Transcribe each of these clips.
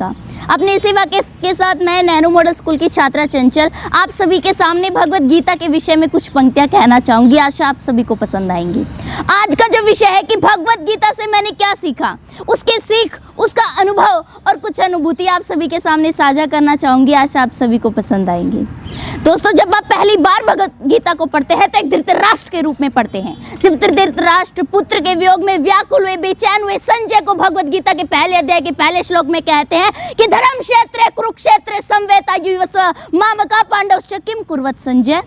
का। अपने इसी वाक्य के साथ मैं नैनो मॉडल स्कूल की छात्रा चंचल आप सभी के सामने भगवत गीता के विषय में कुछ पंक्तियां कहना चाहूंगी। आशा आप सभी को पसंद आएंगी। आज का जो विषय है कि भगवत गीता से मैंने क्या सीखा, उसके सीख, उसका अनुभव और कुछ अनुभूति आप सभी के सामने साझा करना चाहूंगी। आशा आप सभी को पसंद आएंगी। दोस्तों, जब आप पहली बार भगवत गीता को पढ़ते हैं तो एक धृतराष्ट्र के रूप में पढ़ते हैं। जब धृतराष्ट्र पुत्र के वियोग में व्याकुल हुए, बेचैन हुए संजय को भगवत गीता के पहले अध्याय के पहले श्लोक में कहते हैं कि धर्म क्षेत्र कुरुक्षेत्र संवेता युवस मामका पांडवश्च किम कुर्वत संजय।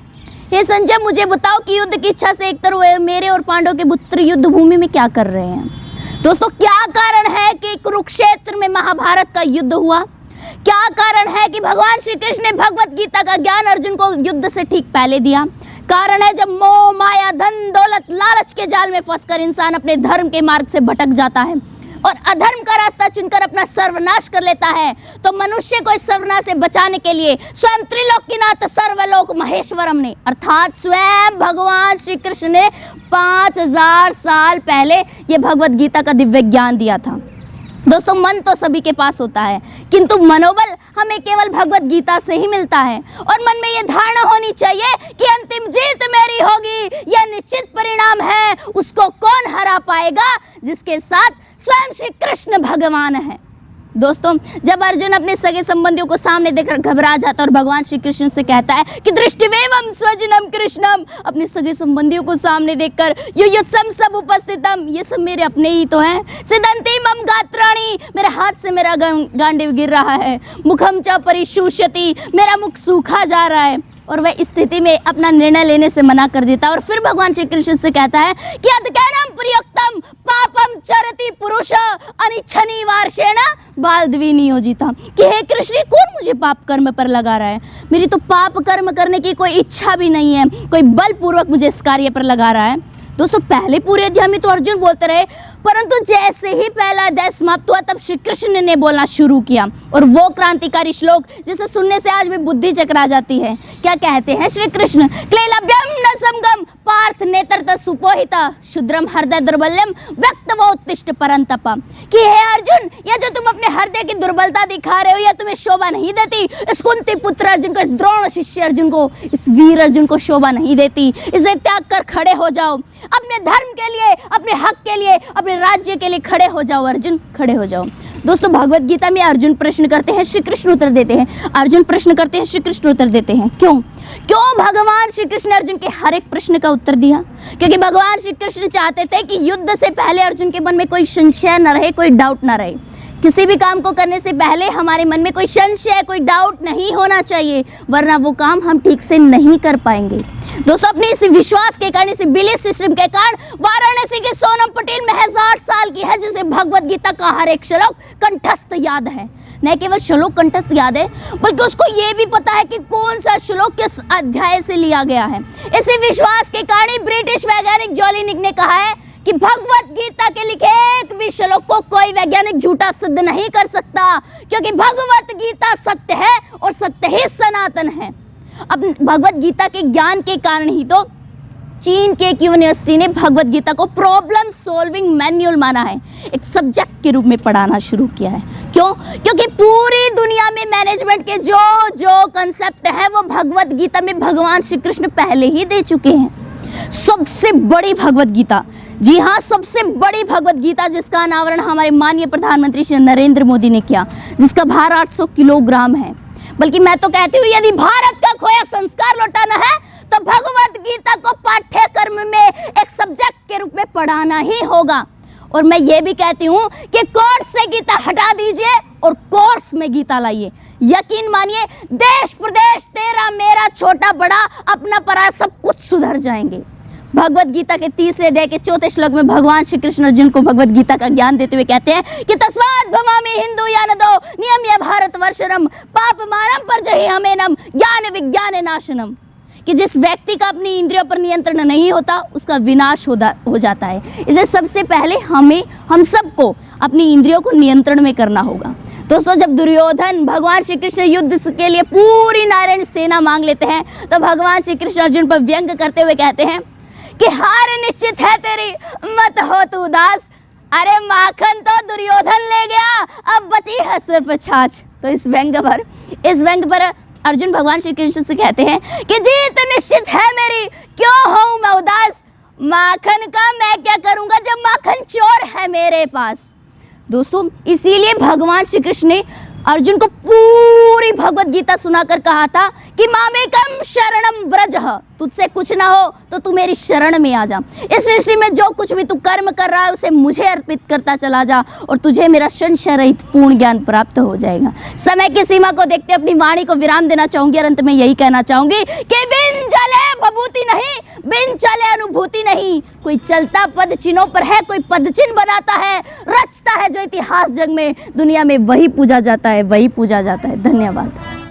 हे संजय, मुझे बताओ कि युद्ध की इच्छा से एक तरफ मेरे और पांडव के पुत्र युद्ध भूमि में क्या कर रहे हैं। दोस्तों, क्या कारण है कि कुरुक्षेत्र में महाभारत का युद्ध हुआ? क्या कारण है कि भगवान श्री कृष्ण ने भगवत गीता का ज्ञान अर्जुन को युद्ध से ठीक पहले दिया? कारण है जब मोह माया धन दौलत लालच के जाल में फंसकर इंसान अपने धर्म के मार्ग से भटक जाता है और अधर्म का रास्ता चुनकर अपना सर्वनाश कर लेता है, तो मनुष्य को इस सर्वनाश से बचाने के लिए स्वयं त्रिलोकीनाथ सर्वलोक महेश्वरम ने अर्थात स्वयं भगवान श्री कृष्ण ने 5000 साल पहले ये भगवत गीता का दिव्य ज्ञान दिया था। दोस्तों, मन तो सभी के पास होता है, किंतु मनोबल हमें केवल भगवत गीता से ही मिलता है। और मन में यह धारणा होनी चाहिए कि अंतिम जीत मेरी होगी, यह निश्चित परिणाम है। उसको कौन हरा पाएगा? जिसके साथ स्वयं श्री कृष्ण भगवान है। दोस्तों, जब अर्जुन अपने सगे संबंधियों को सामने देखकर घबरा जाता है और भगवान श्री कृष्ण से कहता है कि दृष्टिवेवम स्वजनम कृष्णम, अपने सगे संबंधियों को सामने देखकर युयुत्सम सब उपस्थितम, ये सब मेरे अपने ही तो हैं। सिदंती मम गात्राणि, मेरे हाथ से मेरा गांडीव गिर रहा है। मुखम च परिशुष्यति, मेरा मुख सूखा जा रहा है। और वह स्थिति में अपना निर्णय लेने से मना कर देता है और फिर भगवान श्री कृष्ण से कहता है कि अधकैनम प्रयुक्तम पापम चरति पुरुष अनिच्छनि वार्षेण बालद्वि नियोजिता, कि हे कृष्ण, कौन मुझे पाप कर्म पर लगा रहा है? मेरी तो पाप कर्म करने की कोई इच्छा भी नहीं है, कोई बलपूर्वक मुझे इस कार्य पर लगा रहा है। दोस्तों, पहले पूरे अध्याय में तो अर्जुन बोलते रहे, परंतु जैसे ही पहला अध्याय समाप्त हुआ तब श्री कृष्ण ने बोलना शुरू किया। और वो क्रांतिकारी श्लोक जिसे सुनने से आज भी बुद्धि चकरा जाती है। क्या कहते हैं श्री कृष्ण? क्लेलभ्यम न समगम पार्थ नेत्रतः सुपोहिता शुद्रम हृदय दुर्बल्यम व्यक्तवोत्तिष्ठ परंतप, कि हे अर्जुन, यह जो तुम अपने हृदय की दुर्बलता दिखा रहे हो यह तुम्हें शोभा नहीं देती। इस कुंती पुत्र अर्जुन को, इस द्रोण शिष्य अर्जुन को, इस वीर अर्जुन को शोभा नहीं देती। इसे त्याग कर खड़े हो जाओ, अपने धर्म के लिए, अपने हक के लिए, अपने राज्य के लिए खड़े हो जाओ। अर्जुन, खड़े हो जाओ। दोस्तों, भगवत गीता में अर्जुन प्रश्न करते हैं, श्री कृष्ण उत्तर देते हैं। अर्जुन प्रश्न करते हैं, श्री कृष्ण उत्तर देते हैं। क्यों भगवान श्री कृष्ण ने अर्जुन के हर एक प्रश्न का उत्तर दिया? क्योंकि भगवान श्री कृष्ण चाहते थे कि युद्ध से पहले अर्जुन के मन में कोई संशय न रहे, कोई डाउट न रहे। किसी भी काम को करने से पहले हमारे मन में कोई संशय, कोई डाउट नहीं होना चाहिए, वरना वो काम हम ठीक से नहीं कर पाएंगे। दोस्तों, अपने इस विश्वास के कारण, इस बिलीफ सिस्टम के कारण वाराणसी के सोनम पटेल महज 8 साल की है, जिसे भगवत गीता का हर एक श्लोक कंठस्थ याद है। न केवल श्लोक कंठस्थ याद है, बल्कि उसको ये भी पता है कि कौन सा श्लोक किस अध्याय से लिया गया है। इसी विश्वास के कारण ही ब्रिटिश वैज्ञानिक जोलिनिक ने कहा है कि भगवत गीता के लिखे एक भी श्लोक को कोई वैज्ञानिक झूठा सिद्ध नहीं कर सकता, क्योंकि भगवत गीता सत्य है और सत्य ही सनातन है। अब भगवत गीता के ज्ञान के कारण ही तो चीन के एक यूनिवर्सिटी ने भगवत गीता को प्रॉब्लम सॉल्विंग मैन्युअल माना है, एक सब्जेक्ट के रूप में पढ़ाना शुरू किया है। क्यों? क्योंकि पूरी दुनिया में मैनेजमेंट के जो कंसेप्ट है वो भगवत गीता में भगवान श्री कृष्ण पहले ही दे चुके हैं। सबसे बड़ी भगवत गीता, जी हाँ, सबसे बड़ी भगवत गीता, जिसका अनावरण हमारे माननीय प्रधानमंत्री श्री नरेंद्र मोदी ने किया, जिसका भार 800 किलोग्राम है। बल्कि मैं तो कहती हूँ, यदि भारत का खोया संस्कार लौटाना है तो भगवत गीता को पाठ्यक्रम में एक सब्जेक्ट के रूप में पढ़ाना ही होगा। और मैं ये भी कहती हूँ कि कोर्स से गीता हटा दीजिए और कोर्स में गीता लाइए। यकीन मानिए, देश प्रदेश तेरा मेरा छोटा बड़ा अपना पराया सब कुछ सुधर जाएंगे। भगवत गीता के 3 अध्याय के 4 श्लोक में भगवान श्री कृष्ण अर्जुन को भगवत गीता का ज्ञान देते हुए कहते हैं कि तस्मात् भवामि हिंदू यानदो नियम्य भारत वर्षरम पाप मानम पर जहि हमेनम ज्ञान विज्ञान नाशनम, कि जिस व्यक्ति का अपनी इंद्रियों पर नियंत्रण नहीं होता उसका विनाश हो जाता है। इसलिए सबसे पहले हम सबको अपनी इंद्रियों को नियंत्रण में करना होगा। दोस्तों, जब दुर्योधन भगवान श्री कृष्ण युद्ध के लिए पूरी नारायण सेना मांग लेते हैं तो भगवान श्री कृष्ण अर्जुन पर व्यंग करते हुए कहते हैं कि हार निश्चित है तेरी, मत हो तू उदास। अरे माखन तो दुर्योधन ले गया, अब बची है सिर्फ छाछ। तो इस व्यंग पर अर्जुन भगवान श्री कृष्ण से कहते हैं कि जीत निश्चित है मेरी, क्यों हूं मैं उदास, माखन का मैं क्या करूंगा जब माखन चोर है मेरे पास। दोस्तों इसीलिए भगवान श्री कृष्ण ने अर्जुन को पूरी भगवत गीता सुनाकर कहा था कि मामेकम शरणम व्रजः, तुझसे कुछ ना हो तो तू मेरी शरण में आ जा। इस सृष्टि में जो कुछ भी तू कर्म कर रहा है उसे मुझे अर्पित करता चला जा और तुझे मेरा संशय रहित पूर्ण ज्ञान प्राप्त हो जाएगा। समय की सीमा को देखते अपनी वाणी को विराम देना चाहूंगी और अंत में यही कहना चाहूंगी कि बिन जले भभूति नहीं, बिन चले अनुभूति नहीं। कोई चलता पद चिन्हों पर है, कोई पद चिन्ह बनाता है, रचता है जो इतिहास जग में दुनिया में, वही पूजा जाता है, वही पूजा जाता है। धन्यवाद।